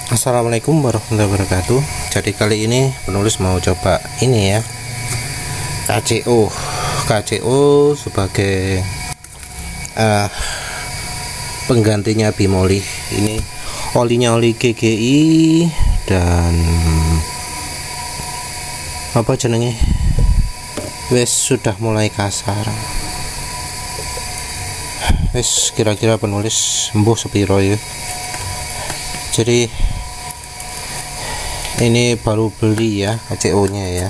Assalamualaikum warahmatullahi wabarakatuh. Jadi kali ini penulis mau coba ini ya, KCO sebagai penggantinya bimoli. Ini olinya oli GGI dan apa jenenge wes sudah mulai kasar. Wes kira-kira penulis embuh sepiro ya. Jadi ini baru beli ya KCO nya ya,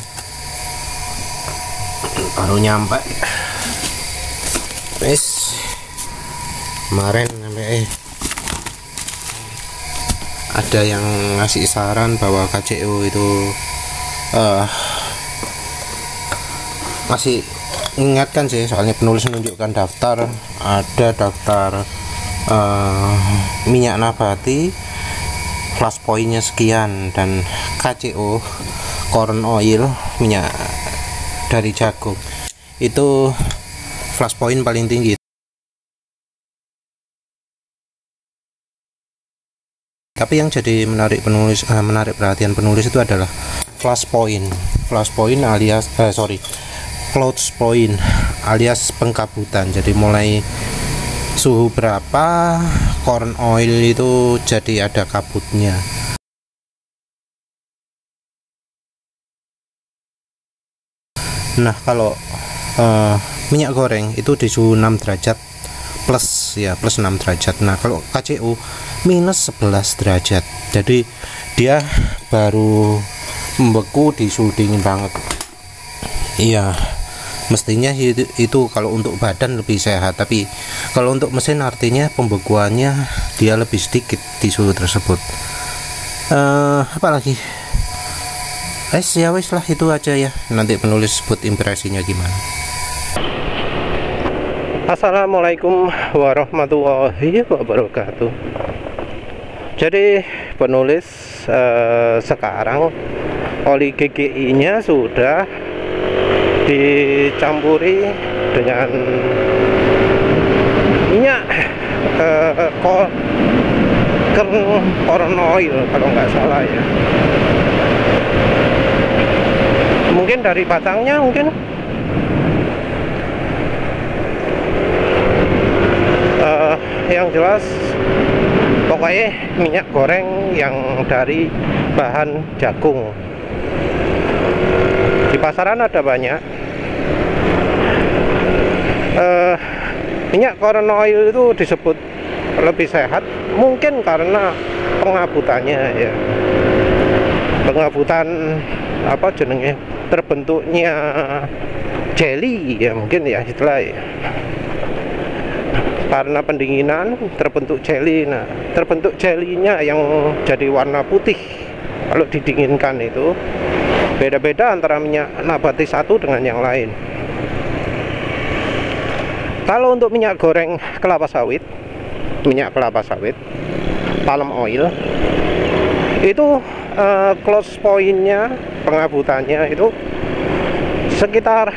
baru nyampe wes kemarin ada yang ngasih saran bahwa KCO itu masih ingatkan sih, soalnya penulis menunjukkan daftar, ada daftar minyak nabati flash pointnya sekian, dan KCO corn oil minyak dari jagung itu flash point paling tinggi. Tapi yang jadi menarik perhatian penulis itu adalah flash point alias cloud point alias pengkabutan. Jadi mulai suhu berapa corn oil itu jadi ada kabutnya. Nah kalau minyak goreng itu di suhu 6 derajat plus 6 derajat. Nah kalau KCO minus 11 derajat, jadi dia baru membeku di suhu dingin banget. Iya, mestinya itu kalau untuk badan lebih sehat, tapi kalau untuk mesin artinya pembekuannya dia lebih sedikit di suhu tersebut. Apalagi ya wes lah, itu aja ya, nanti penulis buat impresinya gimana. Assalamualaikum warahmatullahi wabarakatuh. Jadi penulis sekarang oli GGI nya sudah dicampuri dengan minyak corn oil kalau nggak salah ya. Mungkin dari batangnya yang jelas pokoknya minyak goreng yang dari bahan jagung. Di pasaran ada banyak. Minyak corn oil itu disebut lebih sehat mungkin karena pengabutannya ya, pengabutan apa jenenge, terbentuknya jelly ya, mungkin ya istilah ya, karena pendinginan terbentuk jelly. Nah terbentuk jellynya yang jadi warna putih kalau didinginkan itu beda-beda antara minyak nabati satu dengan yang lain. Kalau untuk minyak goreng kelapa sawit, minyak kelapa sawit, palm oil, itu close point-nya, pengabutannya itu sekitar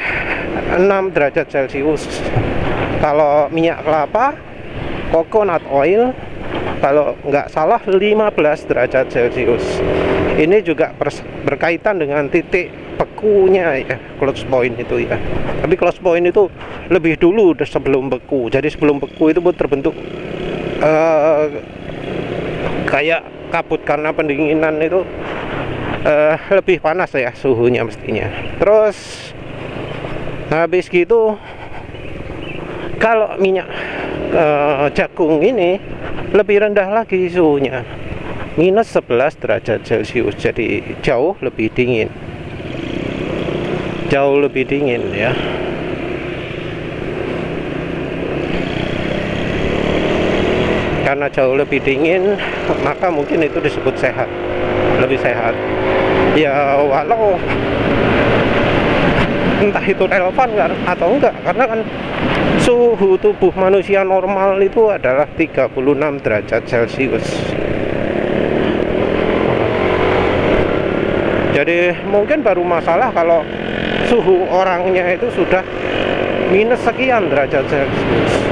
6 derajat Celcius. Kalau minyak kelapa, coconut oil, kalau nggak salah 15 derajat Celcius. Ini juga berkaitan dengan titik bekunya ya, close point itu ya. Tapi close point itu lebih dulu sebelum beku. Jadi sebelum beku itu terbentuk kayak kabut karena pendinginan itu lebih panas ya suhunya mestinya. Terus habis gitu kalau minyak jagung ini lebih rendah lagi suhunya, minus 11 derajat Celcius. Jadi jauh lebih dingin ya. Karena jauh lebih dingin, maka mungkin itu disebut sehat, lebih sehat ya, walau entah itu relevan atau enggak, karena kan suhu tubuh manusia normal itu adalah 36 derajat Celcius. Jadi mungkin baru masalah kalau suhu orangnya itu sudah minus sekian derajat Celcius.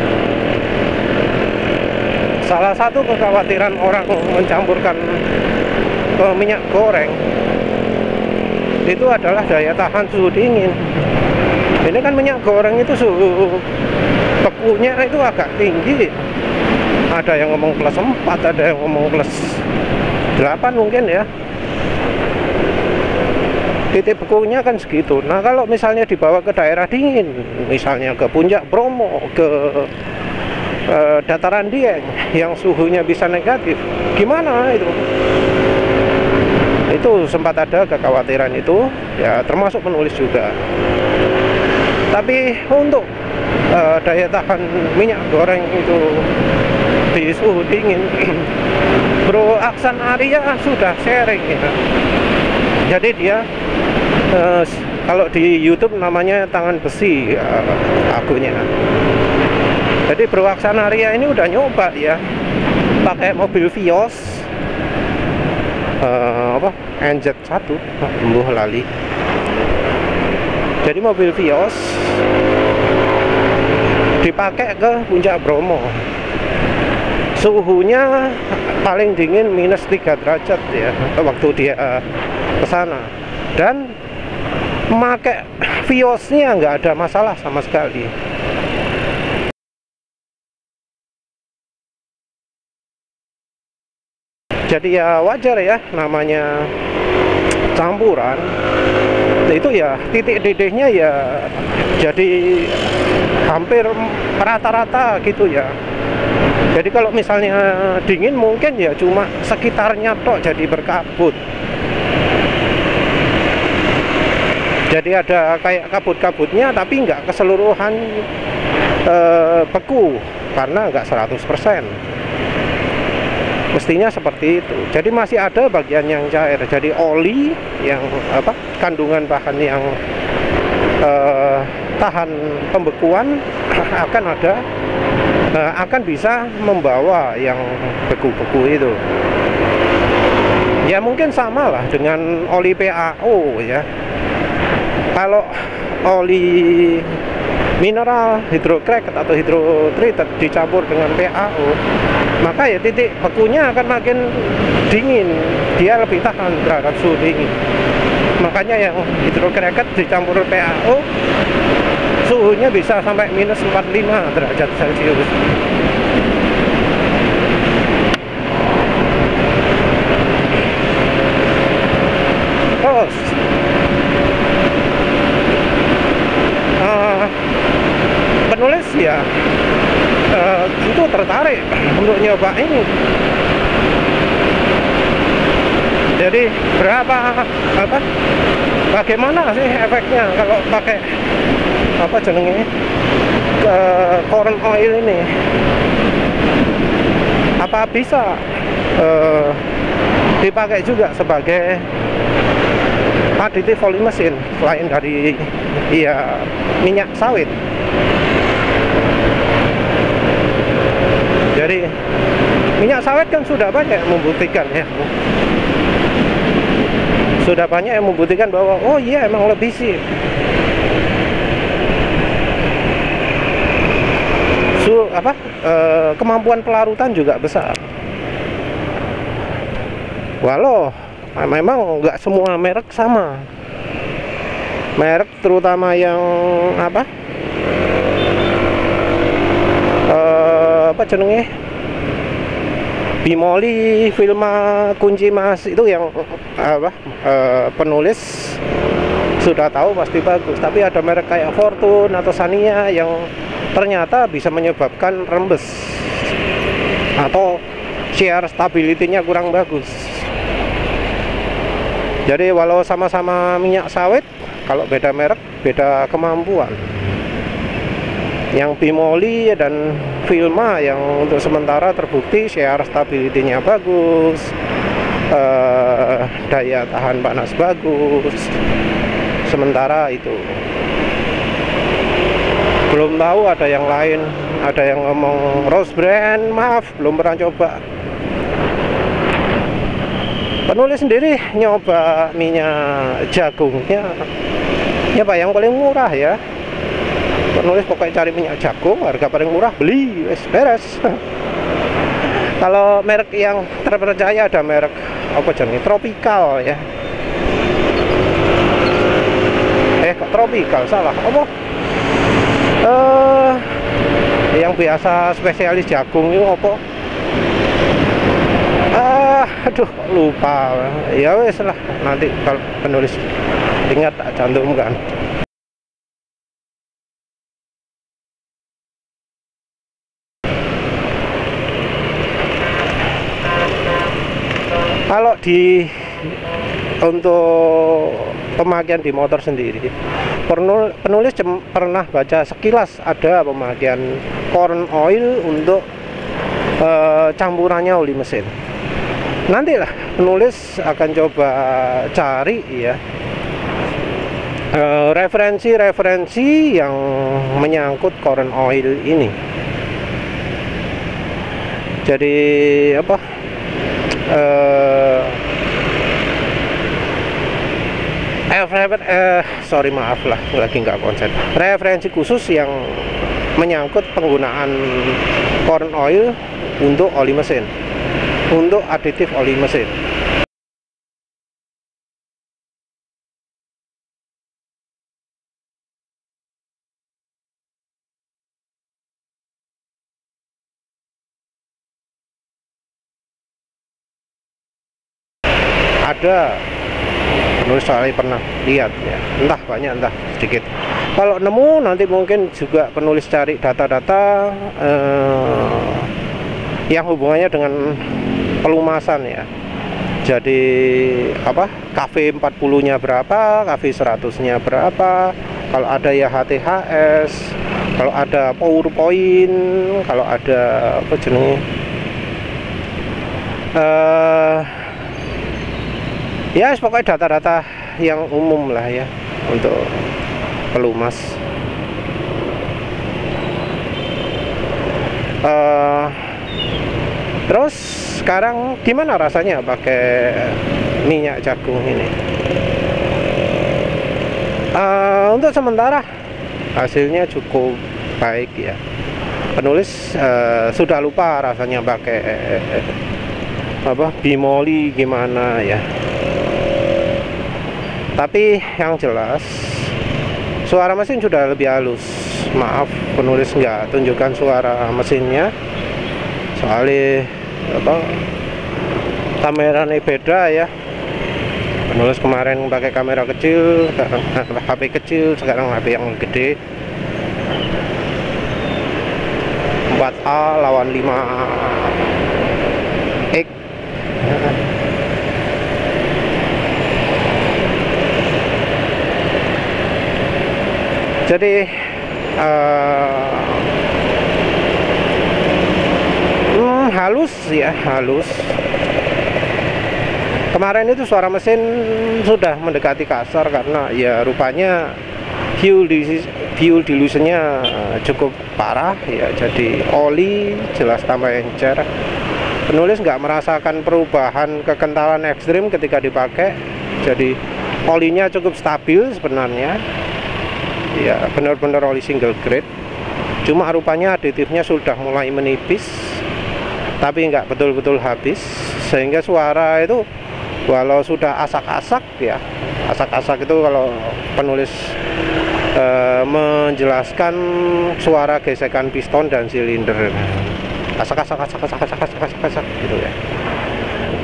Salah satu kekhawatiran orang mencampurkan minyak goreng itu adalah daya tahan suhu dingin. Ini kan minyak goreng itu suhu bekunya itu agak tinggi. Ada yang ngomong plus 4, ada yang ngomong plus 8 mungkin ya. Titik bekunya kan segitu. Nah kalau misalnya dibawa ke daerah dingin, misalnya ke Puncak Bromo, ke dataran Dieng yang suhunya bisa negatif, gimana itu? Itu sempat ada kekhawatiran itu, ya termasuk penulis juga. Tapi untuk daya tahan minyak goreng itu di suhu dingin, Bro Aksan Arya sudah sharing ya. Jadi dia kalau di YouTube namanya Tangan Besi akunnya. Jadi Bro Aksan Arya ini udah nyoba ya, pakai mobil Vios NZ1, embuh lali. Jadi mobil Vios dipakai ke Puncak Bromo. Suhunya paling dingin minus 3 derajat ya waktu dia ke sana, dan memakai Viosnya nggak ada masalah sama sekali. Jadi ya wajar ya, namanya campuran itu ya, titik didihnya ya jadi hampir rata-rata gitu ya. Jadi kalau misalnya dingin mungkin ya cuma sekitarnya tok jadi berkabut. Jadi ada kayak kabut-kabutnya, tapi nggak keseluruhan beku, karena nggak 100%. Mestinya seperti itu. Jadi masih ada bagian yang cair. Jadi oli yang kandungan bahan yang tahan pembekuan akan ada, akan bisa membawa yang beku-beku itu. Ya mungkin sama lah dengan oli PAO ya. Kalau oli mineral hydrocracked atau hydrotreated dicampur dengan PAO, maka ya titik bekunya akan makin dingin, dia lebih tahan terhadap suhu dingin. Makanya yang hydrocracked dicampur PAO suhunya bisa sampai minus 45 derajat Celcius. Terus penulis ya itu tertarik untuk nyoba ini. Jadi bagaimana sih efeknya kalau pakai corn oil ini? Apa bisa dipakai juga sebagai aditif oli mesin selain dari minyak sawit? Jadi minyak sawit kan sudah banyak membuktikan ya, sudah banyak yang membuktikan bahwa oh iya emang lebih sih kemampuan pelarutan juga besar. Walau memang nggak semua merek sama. Merek terutama yang Bimoli, Filma, Kunci Mas itu yang penulis sudah tahu pasti bagus. Tapi ada merek kayak Fortune atau Sania yang ternyata bisa menyebabkan rembes atau share stability-nya kurang bagus. Jadi walau sama-sama minyak sawit, kalau beda merek, beda kemampuan. Yang Bimoli dan Filma yang untuk sementara terbukti share stability-nya bagus, daya tahan panas bagus. Sementara itu belum tahu ada yang lain, ada yang ngomong Rose Brand, maaf belum pernah coba. Penulis sendiri nyoba minyak jagungnya, nyoba yang paling murah ya. Penulis pokoknya cari minyak jagung, harga paling murah, beli, beres. Kalau merek yang terpercaya ada merek apa jenenge, tropikal ya. Kok tropikal, salah apa? Yang biasa spesialis jagung itu apa? Aduh, lupa. Ya wes lah, nanti kalau penulis ingat tak cantumkan. Kalau untuk pemakaian di motor sendiri, penulis pernah baca sekilas ada pemakaian corn oil untuk campurannya oli mesin. Nantilah penulis akan coba cari ya referensi-referensi yang menyangkut corn oil ini. Jadi apa? Sorry, maaf lah, lagi nggak konsen. Referensi khusus yang menyangkut penggunaan corn oil untuk oli mesin, untuk aditif oli mesin. Ada penulis soalnya pernah lihat ya, entah banyak entah sedikit. Kalau nemu nanti mungkin juga penulis cari data-data yang hubungannya dengan pelumasan ya. Jadi apa, KV 40 nya berapa, KV 100 nya berapa, kalau ada ya HTHS, kalau ada power point, kalau ada apa jenis ya pokoknya data-data yang umum lah ya untuk pelumas. Terus sekarang gimana rasanya pakai minyak jagung ini? Untuk sementara hasilnya cukup baik ya. Penulis sudah lupa rasanya pakai apa bimoli gimana ya. Tapi yang jelas suara mesin sudah lebih halus. Maaf penulis nggak tunjukkan suara mesinnya, soalnya apa, kameranya beda ya. Penulis kemarin pakai kamera kecil, sekarang HP kecil, sekarang HP yang gede. 4A lawan 5X. Jadi halus ya, halus. Kemarin itu suara mesin sudah mendekati kasar karena ya rupanya fuel dilutionnya cukup parah ya. Jadi oli jelas tambah encer. Penulis nggak merasakan perubahan kekentalan ekstrim ketika dipakai. Jadi olinya cukup stabil sebenarnya. Ya benar-benar oli single grade, cuma rupanya aditifnya sudah mulai menipis tapi nggak betul-betul habis, sehingga suara itu walau sudah asak-asak ya, asak-asak itu kalau penulis menjelaskan suara gesekan piston dan silinder, asak-asak gitu ya.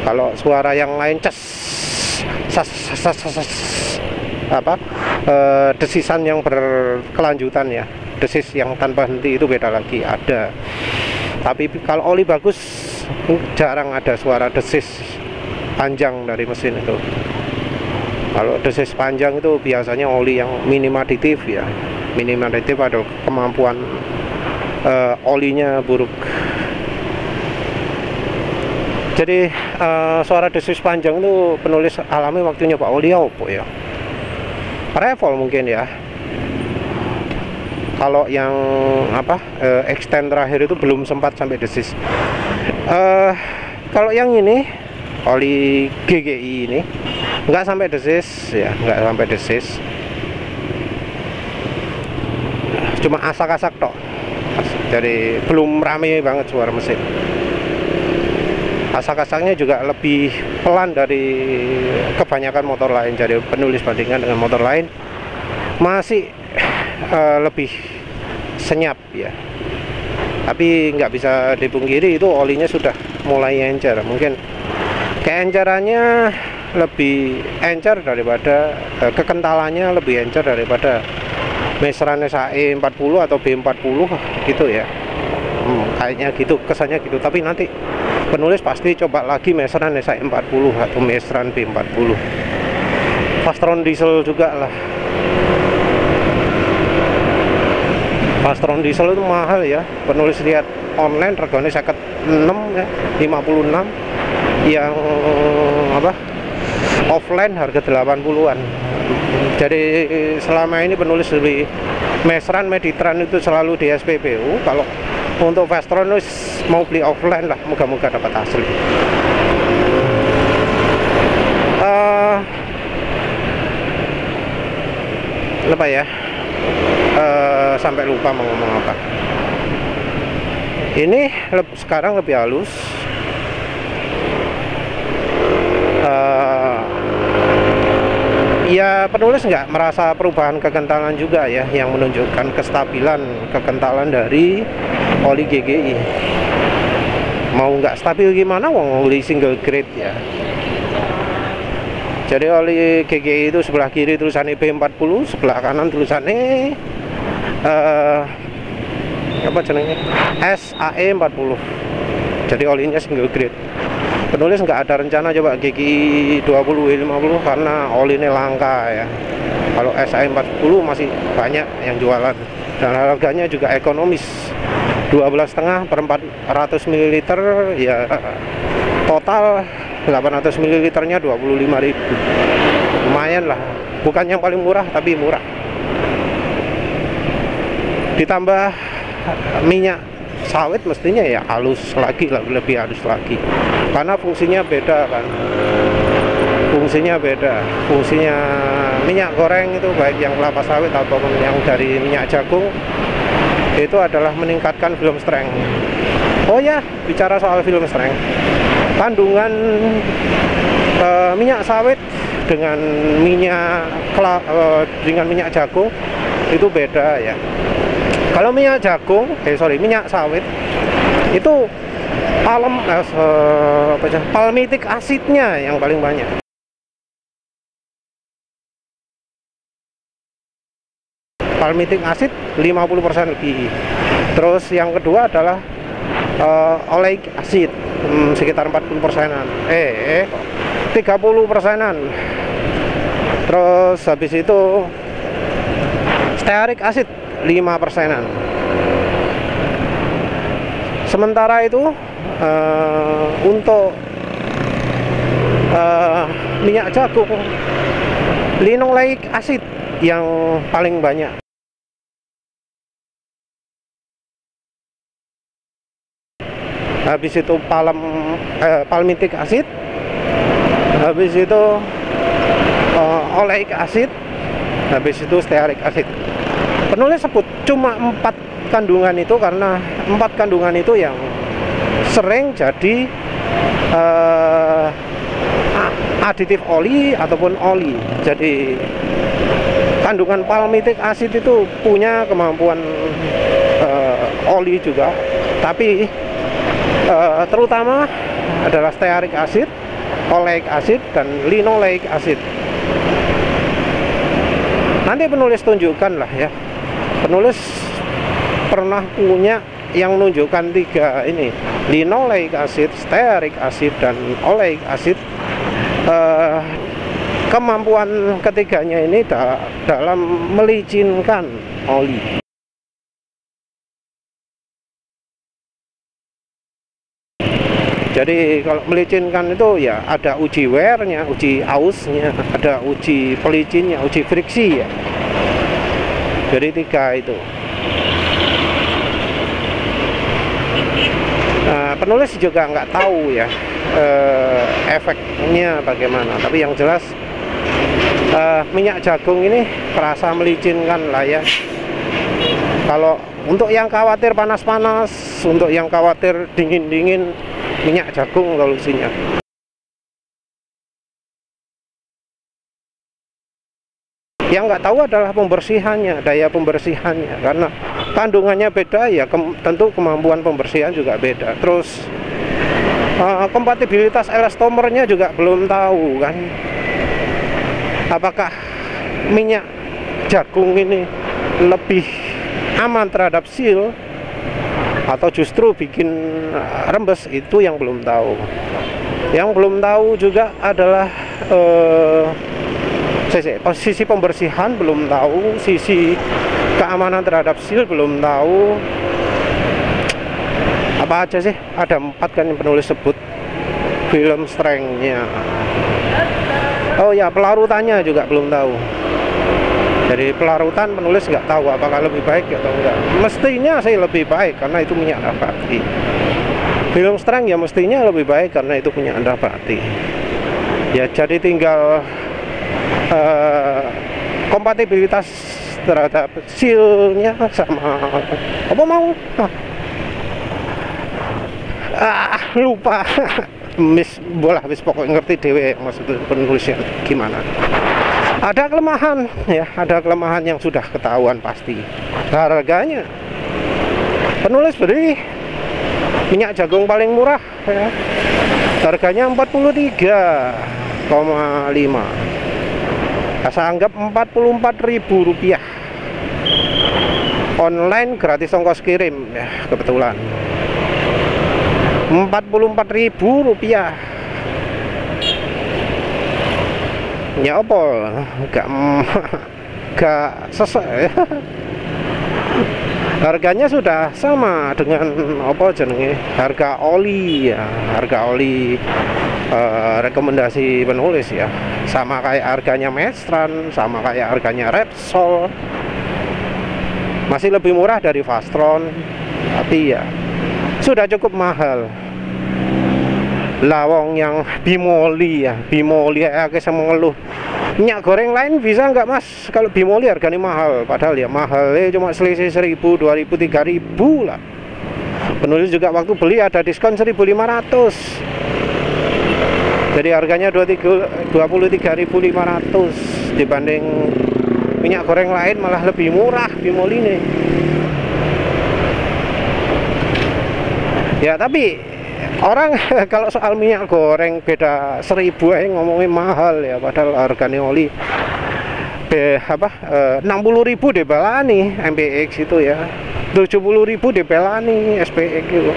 Kalau suara yang lain apa desisan yang berkelanjutan ya, desis yang tanpa henti itu beda lagi ada. Tapi kalau oli bagus jarang ada suara desis panjang dari mesin itu. Kalau desis panjang itu biasanya oli yang minim aditif ya. Minim aditif adalah kemampuan olinya buruk. Jadi suara desis panjang itu penulis alami waktu nyoba oli apa ya, Revol mungkin ya. Kalau yang apa extend terakhir itu belum sempat sampai desis. Kalau yang ini oli GGI ini nggak sampai desis ya, nggak sampai desis, cuma asak-asak tok. Jadi belum rame banget suara mesin. Asak-asaknya juga lebih pelan dari kebanyakan motor lain. Jadi penulis bandingkan dengan motor lain masih lebih senyap ya. Tapi nggak bisa dipungkiri itu olinya sudah mulai encer. Mungkin keencerannya lebih encer daripada kekentalannya lebih encer daripada Mestran SAE 40 atau B40 gitu ya. Kayaknya gitu, kesannya gitu. Tapi nanti penulis pasti coba lagi Mestran SAE 40 atau Mestran B40. Fastron diesel juga lah. Fastron diesel itu mahal ya. Penulis lihat online regane 56 ya, 56. Yang apa? Offline harga 80-an. Jadi selama ini penulis beli Mestran Meditran itu selalu di SPBU. Kalau untuk Fastron mau beli offline lah, moga-moga dapat asli. Apa ya? Sampai lupa mau ngomong apa. Ini sekarang lebih halus. Ya penulis nggak merasa perubahan kekentalan juga ya, yang menunjukkan kestabilan kekentalan dari oli GGI. Mau nggak stabil gimana, wong oli single grade ya. Jadi oli GGI itu sebelah kiri tulisannya B40, sebelah kanan tulisannya apa jenengnya, SAE 40. Jadi olinya single grade. Penulis nggak ada rencana coba GGI 20E50 karena olinya langka ya. Kalau SAE 40 masih banyak yang jualan dan harganya juga ekonomis, 12,5 per 400 ml ya, total 800 ml nya 25.000. Lumayan lah, bukan yang paling murah tapi murah. Ditambah minyak sawit mestinya ya halus lagi, lebih halus lagi, karena fungsinya beda kan. Fungsinya beda. Fungsinya minyak goreng itu baik yang kelapa sawit ataupun yang dari minyak jagung itu adalah meningkatkan film strength. Oh ya, bicara soal film strength, kandungan minyak sawit dengan minyak jagung itu beda ya. Kalau minyak jagung, minyak sawit itu palmitic asidnya yang paling banyak. Palmitic acid 50% lebih. Terus yang kedua adalah oleic acid sekitar 40%-an. 30%-an. Terus habis itu stearic acid 5%-an. Sementara itu untuk minyak jagung, linoleic acid yang paling banyak. Habis itu palmitic acid, habis itu oleic acid, habis itu stearic acid. Penulis sebut cuma 4 kandungan itu karena 4 kandungan itu yang sering jadi aditif oli ataupun oli. Jadi kandungan palmitic acid itu punya kemampuan oli juga, tapi terutama adalah stearic acid, oleic acid, dan linoleic acid. Nanti penulis tunjukkan lah ya. Penulis pernah punya yang menunjukkan 3 ini, linoleic acid, stearic acid, dan oleic acid. Kemampuan ketiganya ini dalam melicinkan oli. Jadi kalau melicinkan itu ya ada uji wear-nya, uji ausnya, ada uji pelicinnya, uji friksi ya. Jadi 3 itu. Nah, penulis juga nggak tahu ya efeknya bagaimana. Tapi yang jelas minyak jagung ini kerasa melicinkan lah ya. Kalau untuk yang khawatir panas-panas, untuk yang khawatir dingin-dingin, minyak jagung solusinya. Yang nggak tahu adalah pembersihannya, daya pembersihannya, karena kandungannya beda ya, tentu kemampuan pembersihan juga beda. Terus kompatibilitas elastomernya juga belum tahu kan, apakah minyak jagung ini lebih aman terhadap seal atau justru bikin rembes, itu yang belum tahu. Yang belum tahu juga adalah sisi pembersihan belum tahu, sisi keamanan terhadap seal belum tahu. Apa aja sih? Ada 4 kan yang penulis sebut. Film strength-nya. Oh ya, pelarutannya juga belum tahu. Jadi pelarutan penulis nggak tahu apakah lebih baik atau enggak. Mestinya sih lebih baik karena itu minyak nabati. Film strength ya mestinya lebih baik karena itu minyak nabati. Ya jadi tinggal kompatibilitas terhadap seal-nya sama apa mau lupa bola habis pokoknya ngerti dewe maksud penulisnya gimana. Ada kelemahan ya, ada kelemahan yang sudah ketahuan pasti. Harganya penulis beri minyak jagung paling murah ya, harganya 43,5. Saya anggap Rp44.000. Online gratis ongkos kirim ya, kebetulan Rp44.000. Ya apa gak sesuai. Harganya sudah sama dengan apa jenenge harga oli ya, harga oli rekomendasi penulis ya, sama kayak harganya Mestran, sama kayak harganya Repsol, masih lebih murah dari Vastron, tapi ya sudah cukup mahal. Lawong yang bimoli ya, bimoli ya saya mengeluh. Minyak goreng lain bisa nggak mas? Kalau bimoli harganya mahal, padahal ya mahalnya cuma selisih 1.000, 2.000, 3.000 lah. Penulis juga waktu beli ada diskon 1.500. Jadi harganya 23.500 dibanding minyak goreng lain malah lebih murah bimoli ini. Ya tapi orang kalau soal minyak goreng beda 1.000 ngomongin mahal ya, padahal harganya oli 60.000 dibelani MPX itu ya, 70.000 dibelani SPX itu.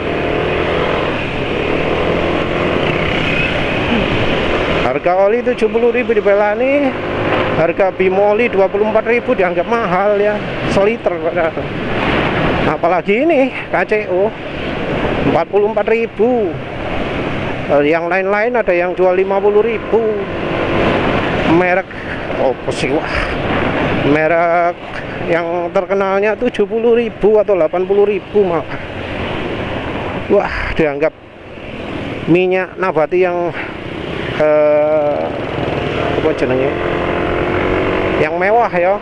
Harga oli 70.000 dibelani, harga bimoli 24.000 dianggap mahal ya, seliter padahal. Apalagi ini KCO 44.000. Yang lain-lain ada yang jual 50.000. Merek merek yang terkenalnya 70.000 atau 80.000 malah. Wah, dianggap minyak nabati yang apa jenenge, yang mewah ya.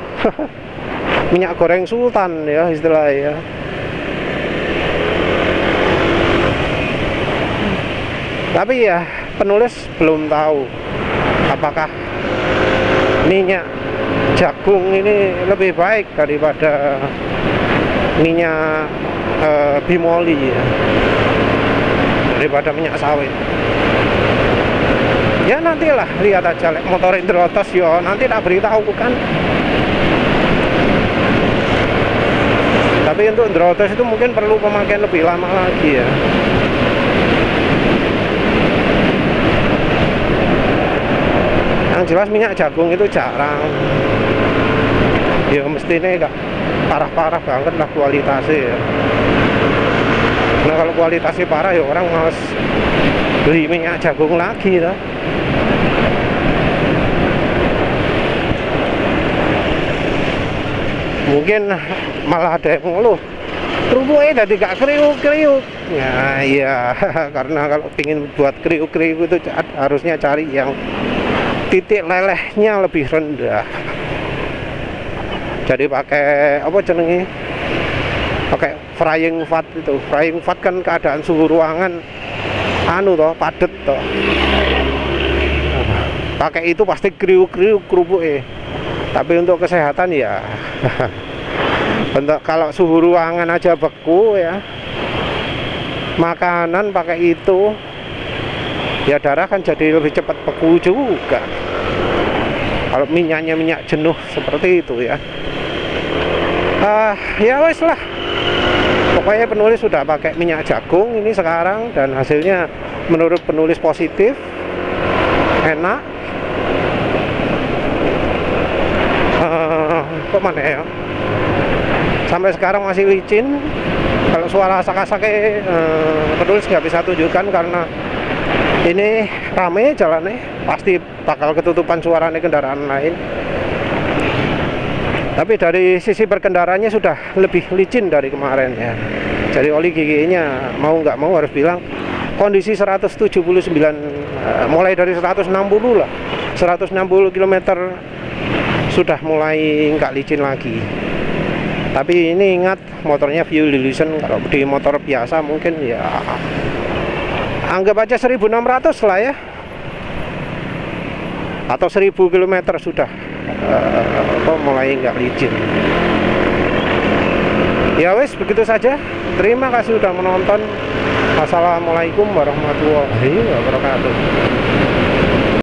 Minyak goreng sultan ya istilahnya ya. Tapi ya penulis belum tahu apakah minyak jagung ini lebih baik daripada minyak bimoli ya, daripada minyak sawit. Ya nantilah lihat aja, motor Indrotos yo nanti tak beritahu kan. Tapi untuk Indrotos itu mungkin perlu pemakaian lebih lama lagi ya. Yang jelas minyak jagung itu jarang ya, mestinya gak parah-parah banget lah kualitasnya ya. Nah kalau kualitasnya parah ya orang males beli minyak jagung lagi lah. Mungkin malah ada yang ngeluh kerupuknya jadi gak kriuk-kriuk. Ya iya karena kalau ingin buat kriuk-kriuk itu harusnya cari yang titik lelehnya lebih rendah. Jadi pakai apa jenenge, pakai frying vat itu. Frying vat kan keadaan suhu ruangan anu toh, padet toh. Pakai itu pasti kriuk-kriuk kerupuk tapi untuk kesehatan ya untuk kalau suhu ruangan aja beku ya, makanan pakai itu ya darah kan jadi lebih cepat beku juga kalau minyaknya minyak jenuh seperti itu ya. Ya wes lah, pokoknya penulis sudah pakai minyak jagung ini sekarang dan hasilnya menurut penulis positif, enak. Kok mana ya, sampai sekarang masih licin. Kalau suara asak-asaknya penulis nggak bisa tunjukkan karena ini rame jalannya, pasti bakal ketutupan suaranya kendaraan lain. Tapi dari sisi berkendaranya sudah lebih licin dari kemarin ya. Jadi oli giginya mau nggak mau harus bilang kondisi 179, mulai dari 160 lah, 160 km sudah mulai nggak licin lagi. Tapi ini ingat motornya fuel illusion, kalau di motor biasa mungkin ya anggap aja 1600 lah ya, atau 1000 km sudah mulai nggak licin. Ya wes, begitu saja. Terima kasih sudah menonton. Assalamualaikum warahmatullahi wabarakatuh.